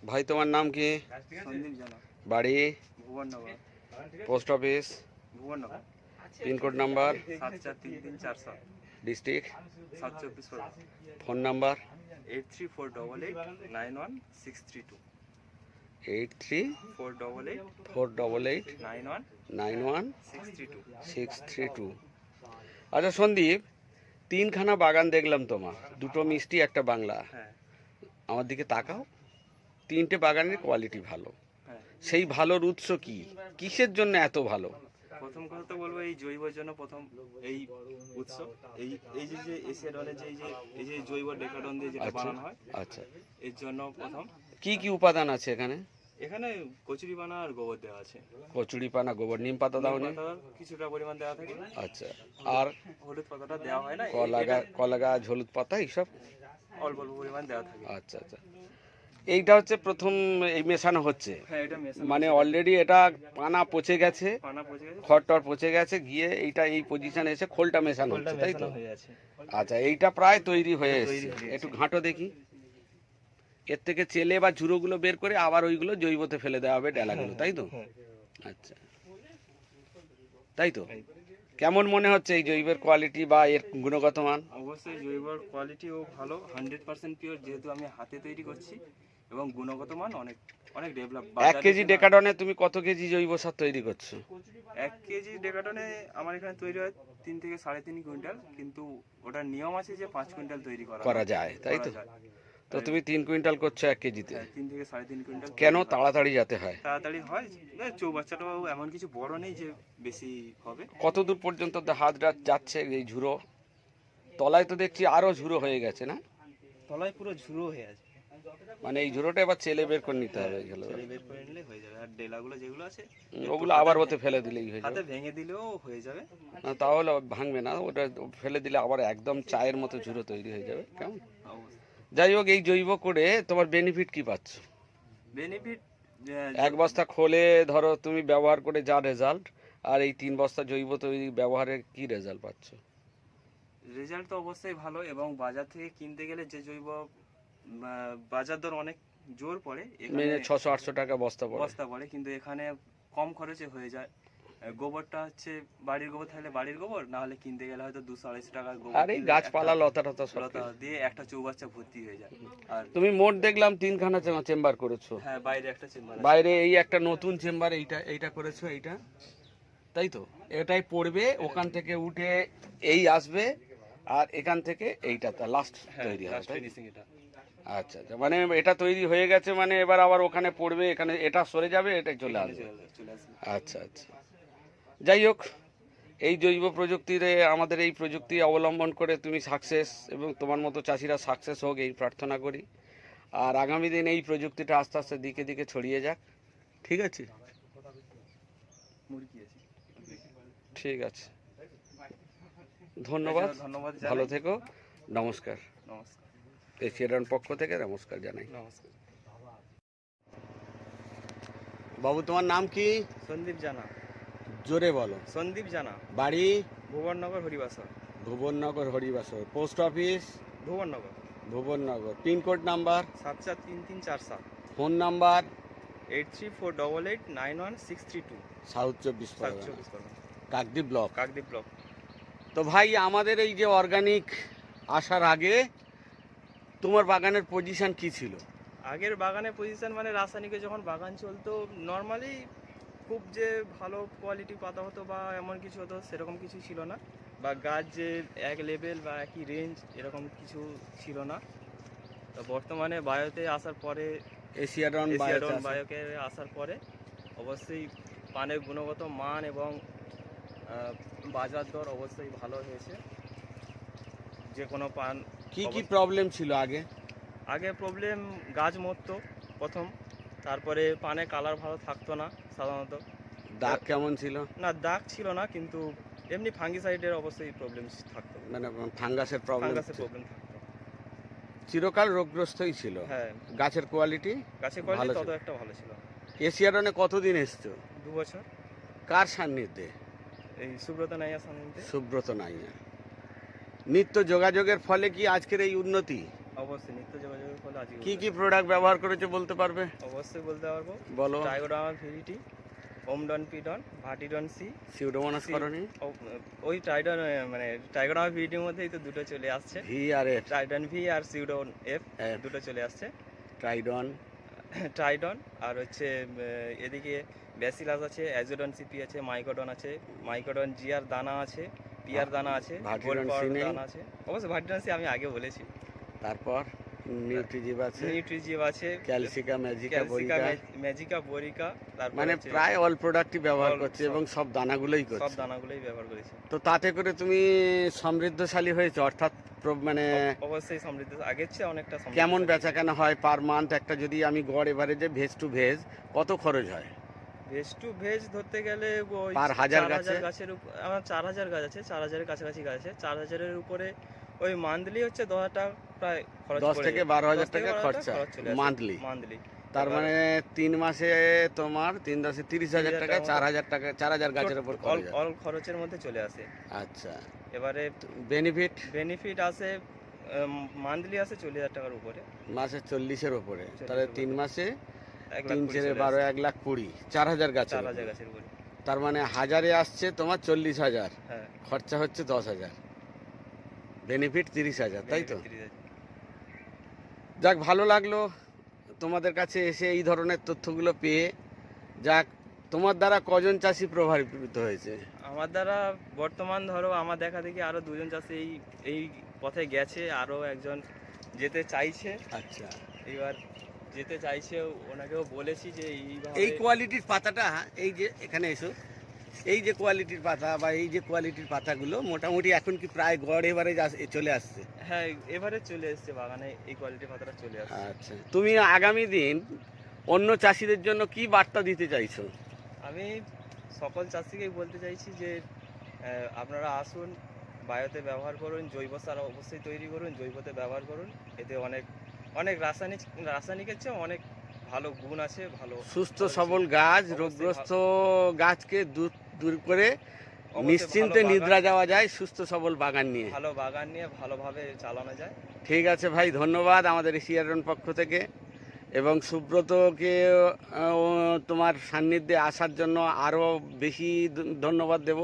ভাই তোমার নাম কি? সন্দীপ জানা, বাড়ি? Bhubannagar. Post office? Bhubannagar. Pin code number? 743347। District? South চব্বিশ পরগনা। Phone number? 8348891632। 834888 911632। 632। আচ্ছা সন্দীপ, তিনখানা বাগান দেখলাম তোমার, দুটো মিষ্টি একটা বাংলা। হ্যাঁ আমার দিকে তাকাও। তিনটে বাগানের কোয়ালিটি ভালো, হ্যাঁ। সেই ভালোর উৎস কি? কিসের জন্য এত ভালো? প্রথম কথা তো বলবো এই জৈবর জন্য প্রথম এই উৎস, এই এই যে এসিয়াডনের এই যে জৈব ডেকাডন দিয়ে যেটা আচ্ছা বানানো হয়, আচ্ছা, এর জন্য প্রথম। কি কি উপাদান আছে এখানে? এখানে কচুরি বানা আর গোবর দেওয়া আছে। কচুরি পানা, গোবর, নিম পাতা দাও নি? পাতা কিছুটা পরিমাণ দেওয়া থাকে। আচ্ছা, আর হলুদ পাতাটা দেওয়া হয় না, কলা গাছ, হলুদ পাতা, এইসব অল্প অল্প পরিমাণ দেওয়া থাকে। আচ্ছা আচ্ছা, এইটা হচ্ছে প্রথম এই মেশানো হচ্ছে। হ্যাঁ, এটা মেশানো মানে অলরেডি এটা পানা পচে গেছে, পানা পচে গেছে, খড়টর পচে গেছে, গিয়ে এইটা এই পজিশনে এসে খোলটা মেশানো হচ্ছে, তাই তো? হয়ে আছে। আচ্ছা, এইটা প্রায় তৈরি হয়ে তৈরি এসেছে। হয়ে গেছে। একটু ঘাঁটো দেখি। এর থেকে চেলে বা ঝুড়োগুলো বের করে আবার ওইগুলো জৈবতে ফেলে দেওয়া হবে, ডেলাগুলো, তাই তো? আচ্ছা, তাই তো? কেমন মনে হচ্ছে এই জৈবের কোয়ালিটি বা এর গুণগত মান? অবশ্যই জৈবর কোয়ালিটিও ভালো, 100% পিওর, যেহেতু আমি হাতে তৈরি করছি, এবং গুণগত মান অনেক অনেক ডেভেলপ। 1 কেজি ডেকাডনে তুমি কত কেজি জৈব সার তৈরি করছো? 1 কেজি ডেকাটনে আমার এখানে তৈরি হয় 3 থেকে 3.5 কুইন্টাল, কিন্তু ওটার নিয়ম আছে যে 5 কুইন্টাল তৈরি করা যায়, তাই তো? তো তুমি 3 কুইন্টাল করছো 1 কেজিতে। 3 থেকে 3.5 কুইন্টাল। কেন? তাড়াতাড়ি যাতে হয়। তাড়াতাড়ি হয়, চৌবাচ্চাটাও এমন কিছু বড় নেই যে বেশি হবে। কত দূর পর্যন্ত হাত যাচ্ছে এই ঝুড়ো? তলায় তো দেখছি আরো ঝুড়ো হয়ে গেছে, না? তলায় পুরো ঝুরো হয়ে আছে। মানে এই ঝুড়োটা এবার ছেলে বের করে নিতে হবে, ছেলে বের করে নিলে হয়ে যাবে। আর ডেলাগুলো যেগুলো আছে ওগুলো আবার ওতে ফেলে দিলেই হয়ে হাতে যাবে। ভেঙে দিলেও হয়ে যাবে। না, তাহলে ভাঙবে না, ওটা ফেলে দিলে আবার একদম চায়ের মতো ঝুড়ো তৈরি হয়ে যাবে, কেমন? যাই হোক, এই জৈব করে তোমার বেনিফিট কি পাচ্ছ? বেনিফিট, এক বস্তা খোলে ধরো তুমি ব্যবহার করে যা রেজাল্ট, আর এই 3 বস্তা জৈব তৈরি ব্যবহারে কি রেজাল্ট পাচ্ছ? রেজাল্ট তো অবশ্যই ভালো, এবং বাজার থেকে কিনতে গেলে যে জৈব বাজার দর অনেক জোর পড়ে, এখানে 600-800 টাকা বস্তা পড়ে, কিন্তু এখানে কম খরচে হয়ে যায়। গোবরটা হচ্ছে বাড়ির গোবর থাকলে বাড়ির গোবর, না হলে কিনতে গেলে হয়তো 200-250 টাকার গোবর, আর এই গাছপালা লতা টতা সব লতা দিয়ে একটা চৌবাচ্চা ভর্তি হয়ে যায়। আর তুমি মোট দেখলাম 3খানা চেম্বার করেছো। হ্যাঁ, বাইরে একটা চেম্বার, বাইরে এই একটা নতুন চেম্বার, এইটা করেছো, এইটা, তাই তো? এটাই পড়বে, ওখান থেকে উঠে এই আসবে, আর এখান থেকে এইটা লাস্ট তৈরি হবে, তাই? এটা। আচ্ছা আচ্ছা, মানে এটা তৈরি হয়ে গেছে, মানে এবার আবার ওখানে পড়বে, এখানে এটা সরে যাবে, এটা চলে আসবে। চলে আসবে। আচ্ছা আচ্ছা, যাই হোক, এই জৈব প্রযুক্তিতে আমাদের এই প্রযুক্তি অবলম্বন করে তুমি সাকসেস, এবং তোমার মতো চাষিরা সাকসেস হোক, এই প্রার্থনা করি। আর আগামী দিন এই প্রযুক্তিটা আস্তে আস্তে দিকে দিকে ছড়িয়ে যাক, ঠিক আছে? মুরগি আছে। ঠিক আছে, ধন্যবাদ, ধন্যবাদ, ভালো থেকো, নমস্কার। নমস্কার। এশিয়াডন পক্ষ থেকে নমস্কার জানাই। নমস্কার। বাবু তোমার নাম কি? সন্দীপ জানা। জোরে বলো। সন্দীপ জানা। বাড়ি? Bhubannagar, Haribasar. Bhubannagar, Haribasar. Post office? Bhubannagar. Bhubannagar. Pin code number? 743347। Phone number? 8348891632। South 24 Parganas, 24 Parganas, Kakdwip block. Kakdwip block. তো ভাই, আমাদের এই যে অর্গানিক আসার আগে তোমার বাগানের পজিশন কি ছিল? আগের বাগানের পজিশন মানে রাসায়নিকে যখন বাগান চলতো, নর্মালি খুব যে ভালো কোয়ালিটি পাতা হতো বা এমন কিছু হতো, সেরকম কিছু ছিল না, বা গাছ যে এক লেভেল বা একই রেঞ্জ এরকম কিছু ছিল না। তো বর্তমানে বায়োতে আসার পরে, এশিয়াডন বায়োকে আসার পরে অবশ্যই পানের গুণগত মান এবং বাজার দর অবশ্যই ভালো হয়েছে। যে কোনো পান। কি কি প্রবলেম ছিল আগে? আগে প্রবলেম গাছ মরতো প্রথম, তারপরে পানে কালার ভালো থাকতো না সাধারণত। দাগ কেমন ছিল? না, দাগ ছিল না, কিন্তু এমনি ফাঙ্গিসাইডের অবশ্যই প্রবলেম থাকতো, মানে ফাঙ্গাসের প্রবলেম থাকতো। চিরকাল রোগগ্রস্তই ছিল। হ্যাঁ। গাছের কোয়ালিটি? গাছের কোয়ালিটি তত একটা ভালো ছিল না। এশিয়াডনে কতদিন এসছো? 2 বছর। কার সান্নিধ্যে? এই সুব্রত নাইয়া সান্নিধ্যে। সুব্রত নাইয়া। নিত্য যোগাযোগের ফলে কি আজকের এই উন্নতি? অবশ্যই নিত্য যোগাযোগের ফলে আজকে কি কি প্রোডাক্ট ব্যবহার করেছো বলতে পারবে? অবশ্যই বলতে পারবো। বলো। ট্রাইকোডার্মা ভিরিটি, ওমডন পিডন, ভার্টিডন সি। সিউডোমোনাস করনি? ওই ট্রাইডন মানে ট্রাইকোডার্মা ভিরিটির মধ্যেই তো দুটো চলে আসছে, ভি আর এফ। ট্রাইডন ভি আর সিউডন এফ দুটো চলে আসছে। ট্রাইডন, ট্রাইডন আর হচ্ছে এদিকে ব্যাসিলাস আছে, অ্যাজোডন সিপি আছে, মাইকোডন আছে, মাইকোডন জিআর দানা আছে, পিআর দানা আছে, গোল্ড ভার্টিডন সি পাউডার নেই? দানা আছে। অবশ্যই ভার্টিডন সি আমি আগে বলেছি। তারপর নিউট্রিজিভ আছে, নিউট্রিজিভ আছে, ক্যালসিকা ম্যাজিকা ক্যালসিকা বরিকা, ম্যাজিকা বোরিকা, তারপর মানে হচ্ছে প্রায় অল প্রোডাক্টই ব্যবহার all করছে সব- এবং সব দানাগুলোই সব করছে। দানাগুলোই ব্যবহার করেছি। তো তাতে করে তুমি সমৃদ্ধশালী হয়েছে, অর্থাৎ মানে অবশ্যই সমৃদ্ধ, আগের চেয়ে অনেকটা সমৃদ্ধ। কেমন বেচা কেনা হয় পার মান্থ? একটা যদি আমি গড় এভারেজে ভেজ টু ভেজ কত খরচ হয়? ভেজ টু ভেজ ধরতে গেলে ওই পার হাজার 4000 গাছে? গাছের আমার 4000 গাছ আছে, 4000-এর কাছাকাছি গাছ আছে। 4000-এর উপরে ওই মান্থলি হচ্ছে 10,000 টাকা প্রায় খরচ 10 পড়ে থেকে যায়। 12,000 10 থেকে টাকা 12,000 খরচা চলে আসে মান্থলি। মান্থলি। তার মানে 3 মাসে তোমার 3 10 30,000 টাকা, 4,000 টাকা, 4,000 গাছের উপর খরচ হয়। অল খরচের মধ্যে চলে আসে। আচ্ছা, এবারে বেনিফিট বেনিফিট আছে, মান্থলি আছে 40,000 টাকার উপরে, মাসে 40-এর উপরে। 40 তাহলে উপরে। 3 মাসে 1,20,000 3 × 12 1,20,000, 4,000 গাছের 4000 উপরে। গাছের উপরে। তার মানে হাজারে আসছে তোমার 40,000, হ্যাঁ, খরচা হচ্ছে 10,000, বেনিফিট 30,000, তাই তো? 30,000। যাক, ভালো লাগলো তোমাদের কাছে এসে এই ধরনের তথ্যগুলো পেয়ে। যাক, তোমার দ্বারা কজন চাষি প্রভাবিত হয়েছে? আমার দ্বারা বর্তমান ধরো আমার দেখা দেখি আরো দুজন চাষি এই পথে গেছে, আরো একজন যেতে চাইছে। আচ্ছা, এবার যেতে চাইছে, ওনাকেও বলেছি যে এইভাবে এই কোয়ালিটির পাতাটা, এই যে এখানে এসো, এই যে কোয়ালিটির পাতা বা এই যে কোয়ালিটির পাতাগুলো মোটামুটি এখন কি প্রায় গড় এবারে চলে আসছে? হ্যাঁ এবারে চলে এসেছে বাগানে, এই কোয়ালিটির পাতাটা চলে আসছে। আচ্ছা, তুমি আগামী দিন অন্য চাষিদের জন্য কি বার্তা দিতে চাইছো? আমি সকল চাষিকেই বলতে চাইছি যে আপনারা আসুন, বায়োতে ব্যবহার করুন, জৈব সার অবশ্যই তৈরি করুন, জৈবতে ব্যবহার করুন। এতে অনেক অনেক রাসায়নিকের চেয়ে অনেক ভালো গুণ আছে, ভালো সুস্থ ভালো সবল গাছ, অবশ্যই রোগগ্রস্ত গাছকে দূর করে অবশ্যই নিশ্চিন্তে ভালো নিদ্রা বাগান, যাওয়া যায় সুস্থ সবল বাগান নিয়ে। ভালো বাগান নিয়ে ভালোভাবে চালানো যায়। ঠিক আছে ভাই, ধন্যবাদ আমাদের এশিয়ারন পক্ষ থেকে, এবং সুব্রতকে তোমার সান্নিধ্যে আসার জন্য আরও বেশি ধন্যবাদ দেব,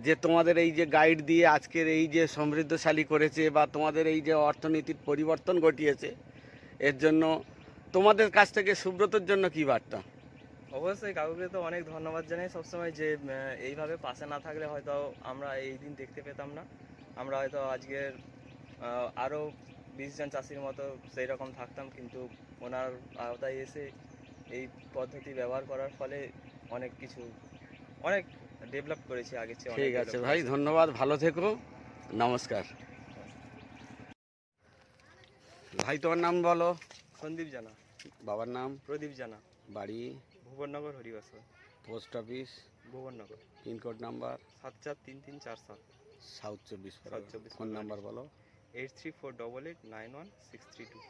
যে তোমাদের এই যে গাইড দিয়ে আজকের এই যে সমৃদ্ধশালী করেছে বা তোমাদের এই যে অর্থনীতির পরিবর্তন ঘটিয়েছে, এর জন্য তোমাদের কাছ থেকে সুব্রতর জন্য কি বার্তা? অবশ্যই কাকুকে তো অনেক ধন্যবাদ জানাই সবসময়, যে এইভাবে পাশে না থাকলে হয়তো আমরা এই দিন দেখতে পেতাম না। আমরা হয়তো আজকের আরও 20 জন চাষির মতো সেই রকম থাকতাম, কিন্তু ওনার আওতায় এসে এই পদ্ধতি ব্যবহার করার ফলে অনেক কিছু অনেক ডেভেলপ করেছি আগের চেয়ে। ঠিক আছে ভাই, ধন্যবাদ, ভালো থেকো, নমস্কার। ভাই তোমার নাম বলো। সন্দীপ জানা। বাবার নাম? প্রদীপ জানা। বাড়ি? Bhubannagar, Haribasar. Post office? Bhubannagar. Pin code number? 743347, south 24 south 24 phone number বলো। 8348891632।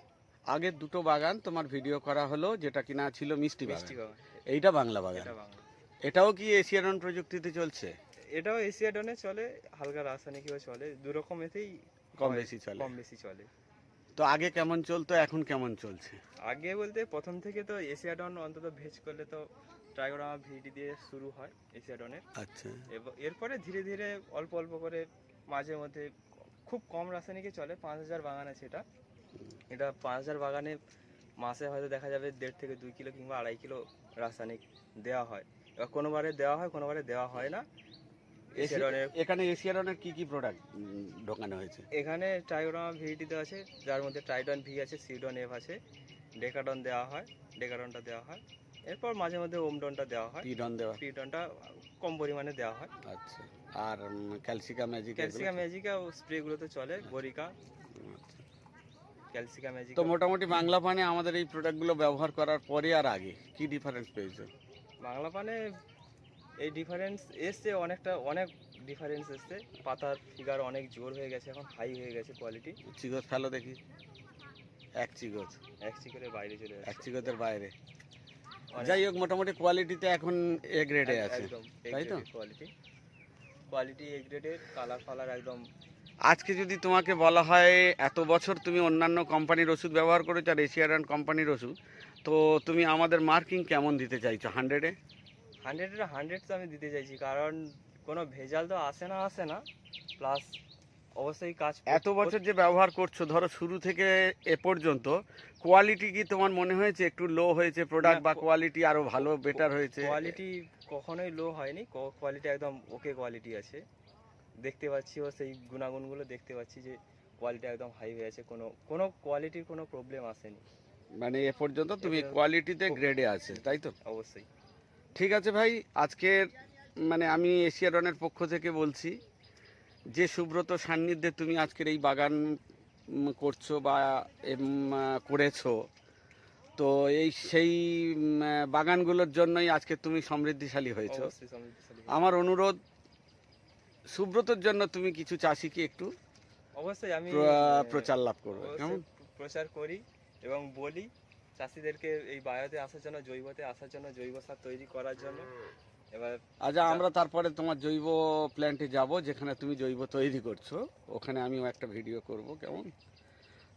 আগের দুটো বাগান তোমার ভিডিও করা হলো, যেটা কিনা ছিল মিষ্টি মিষ্টি বাগান, বাগান। এইটা বাংলা বাগান। এটা বাংলা। এটাও কি এশিয়ান প্রযুক্তিতে চলছে? এটাও এশিয়াডনে চলে, হালকা রাসায়নিকও চলে, দু রকম এতেই কম হয়, বেশি চলে। কম বেশি চলে। তো আগে কেমন চলতো, এখন কেমন চলছে? আগে বলতে প্রথম থেকে তো এশিয়াডন অন্তত ভেজ করলে তো ট্রাইকোডার্মা ভিরিটি দিয়ে শুরু হয় এশিয়াডনের। আচ্ছা, এরপরে ধীরে ধীরে অল্প অল্প করে মাঝে মধ্যে খুব কম রাসায়নিকে চলে। 5000 বাগান আছে এটা। এটা 5000 বাগানে মাসে হয়তো দেখা যাবে 1.5 থেকে 2 কিলো কিংবা 2.5 কিলো রাসায়নিক দেওয়া হয়। এবার কোনোবারে দেওয়া হয়, কোনোবারে দেওয়া হয় না। এশিয়াডনের এখানে এশিয়ানের কি কি প্রোডাক্ট ঢোকানো হয়েছে? এখানে ট্রাইকোডার্মা ভিরিটি দেওয়া আছে, যার মধ্যে ট্রাইডন ভি আছে, সিউডন এফ আছে, ডেকাডন দেওয়া হয়, ডেকাডনটা দেওয়া হয়। এরপর মাঝে মধ্যে ওমডনটা দেওয়া হয়, পিডন দেওয়া? পিডনটা কম পরিমাণে দেওয়া হয়। আচ্ছা, আর ক্যালসিকা ম্যাজিক? ক্যালসিকা ম্যাজিকা স্প্রেগুলোতে চলে, বরিকা, ক্যালসিকা ম্যাজিক। তো মোটামুটি বাংলা পানে আমাদের এই প্রোডাক্টগুলো ব্যবহার করার পরে আর আগে কি ডিফারেন্স পেয়েছো? বাংলা পানে এই ডিফারেন্স এসছে, অনেক ডিফারেন্স এসছে। পাতার ফিগার অনেক জোর হয়ে গেছে, এখন হাই হয়ে গেছে কোয়ালিটি। চিগত ফেলো দেখি, এক চিগত, এক চিকের বাইরে চলে এক যাচ্ছে চিগতের বাইরে। অনেক- যাই হোক, মোটামুটি কোয়ালিটিতে এখন এ গ্রেডে আছে, একদম তাই তো? কোয়ালিটি এ গ্রেডের, কালার একদম আজকে যদি তোমাকে বলা হয় এত বছর তুমি অন্যান্য কোম্পানির ওষুধ ব্যবহার করেছো আর এশিয়ান কোম্পানির ওষুধ, তো তুমি আমাদের মার্কিং কেমন দিতে চাইছো 100-এ? 100 তো আমি দিতে চাইছি, কারণ কোনো ভেজাল তো আসে না, প্লাস অবশ্যই কাজ এত বছর যে ব্যবহার করছো, ধরো শুরু থেকে এ পর্যন্ত কোয়ালিটি কি তোমার মনে হয়েছে একটু লো হয়েছে প্রোডাক্ট, না, বা কোয়ালিটি আরো ভালো বেটার হয়েছে? কোয়ালিটি কখনোই লো হয়নি, কোয়ালিটি একদম ওকে কোয়ালিটি আছে। দেখতে পাচ্ছি ও সেই গুণাগুণগুলো দেখতে পাচ্ছি যে কোয়ালিটি একদম হাই হয়ে আছে, কোনো কোয়ালিটির কোনো প্রবলেম আসেনি মানে এ পর্যন্ত তুমি এ- কোয়ালিটিতে গ্রেডে আছে, তাই তো? অবশ্যই। ঠিক আছে ভাই, আজকের মানে আমি এশিয়াডনের পক্ষ থেকে বলছি যে সুব্রত সান্নিধ্যে তুমি আজকের এই বাগান করছো বা করেছো, তো এই সেই বাগানগুলোর জন্যই আজকে তুমি সমৃদ্ধিশালী হয়েছো। অবশ্যই সমৃদ্ধিশালী। আমার অনুরোধ, সুব্রতর জন্য তুমি কিছু চাষিকে একটু অবশ্যই আমি প্রচার লাভ করবে, অবশ্যই কেমন? প্রচার করি এবং বলি চাষিদেরকে এই বায়োতে আসার জন্য, জৈবতে আসার জন্য, জৈব সার তৈরি করার জন্য। এবার আচ্ছা, আমরা তারপরে তোমার জৈব প্ল্যান্টে যাব যেখানে তুমি জৈব তৈরি করছো, ওখানে আমিও একটা ভিডিও করব, কেমন?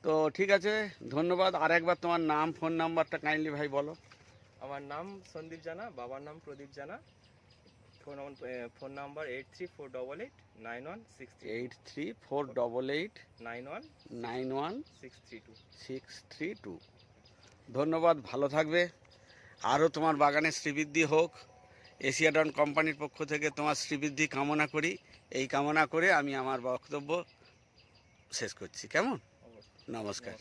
তো ঠিক আছে, ধন্যবাদ। আর একবার তোমার নাম, ফোন নাম্বারটা কাইন্ডলি ভাই বলো। আমার নাম সন্দীপ জানা, বাবার নাম প্রদীপ জানা। Phone number 8348891632 8348891632। 91632। ধন্যবাদ, ভালো থাকবে। আরও তোমার বাগানে শ্রীবৃদ্ধি হোক। এশিয়াডন কোম্পানির পক্ষ থেকে তোমার শ্রীবৃদ্ধি কামনা করি। এই কামনা করে আমি আমার বক্তব্য শেষ করছি, কেমন? অবশ্যই। নমস্কার।